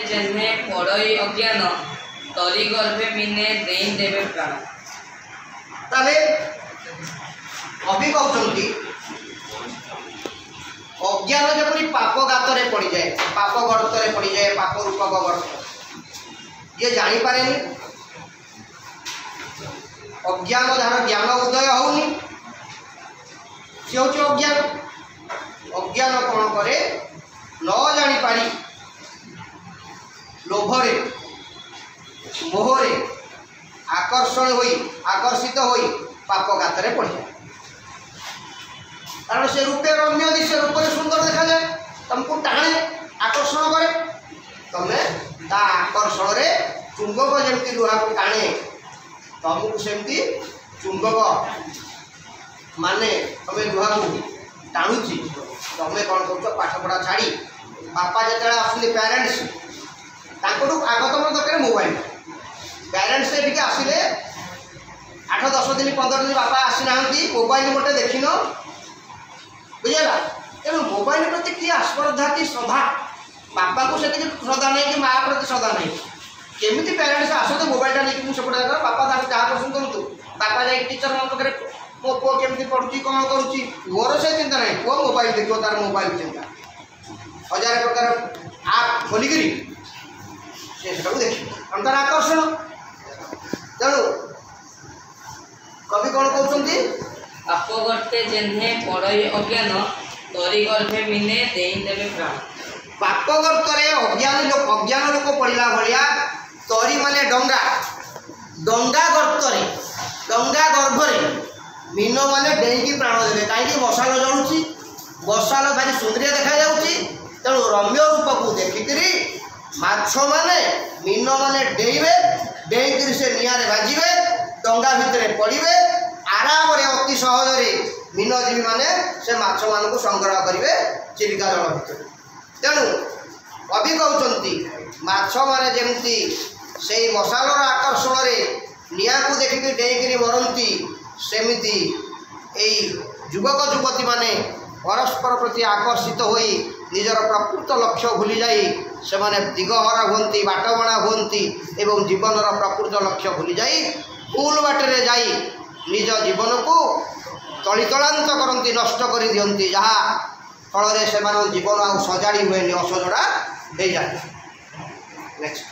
जेन्हे पड़ई अज्ञान तरी गर्भे मिने देई देवे प्राण। ताले अभी कहते अज्ञान जपरी पाप गातरे पड़ जाए, पाप गर्तरे पड़ जाए, पाप रूपक गर्त ये जापारे अज्ञान जार ज्ञान उदय होनी सी हूँ अज्ञान। अज्ञान कौन करे न जापारी लोभरे मोहरे आकर्षण होई आकर्षित होई पाप गातरे पड़ जाए। कारण से रूपे रम्य दिशे रूप सुंदर देखा जाए, तुमको टाणे आकर्षण करे, तुम्हें ता आकर्षण रे चुंबक जमी लुहा को टाणे तुमको सेमती चुंबक माने तुम्हें लुहा को टाणुची। तुम्हें कौन कर पाठ पढ़ा छाड़ी बापा जो आसुले पेरेन्ट्स आग तुम दरकार मोबाइल पेरेन्ट्स ये आसिले 8-10 दिन 15 दिन बापा आसी ना मोबाइल गोटे देखिन बुझेगा। तेणु मोबाइल प्रति किए आस्पर्धा कि श्रद्धा बापा को से श्रद्धा नहीं कि माँ प्रति श्रद्धा नहीं। केमी पेरेन्ट्स आसते मोबाइलटा नहीं मुझे सेपटे देखा बापा तार क्या पसंद करूँ बापा जाए टीचर मान पाखे मो पु केमी पढ़ुची कौन करुच्ची मोर से चिंता नहीं पु मोबाइल देखो तार मोबाइल चिंता 1000 प्रकार आप खोलिकी से देख तार आकर्षण। तेणु कवि कौन कहते पाप गर्ते जेन्हे पड़ई अज्ञान तरी गर्भे मिने देई देवे प्राण। पाप गर्तरे अज्ञान लोक पड़ा भाया तरी माने डंगा डंगा गर्तरे डंगा गर्भरे मीन माने डेईकी प्राण देवे कहीं मशाल जलुची मशाल भारी सुंदरिया देखा जाऊँगी। तेणु रम्य रूप को देखिकी माछ माने मीन माने डेइबे डेईकी से निआरे भाजिबे डंगा भितर पड़े आराम अति सहजरे मीनजीवी माने से माछ मान संग्रह करेंगे चिलिका जल भितर। तेणु कवि कहते माछ माने जमती से मशालर आकर्षण में निआ को देखिकी डेईकी मरती सेमिति युवक युवती माने परस्पर प्रति आकर्षित होई निजर प्रकृत लक्ष्य भूली जाई से माने दिगहरा हुंती बाटबणा हुंती एवं जीवन प्रकृत लक्ष्य भूली जाई भूल बाटरे जाई निज जीवन को तलितलांत करती नष्ट कर दियंती जहाँ फल से जीवन आ सजाड़ी हुए असजड़ा हो जाए। नेक्स्ट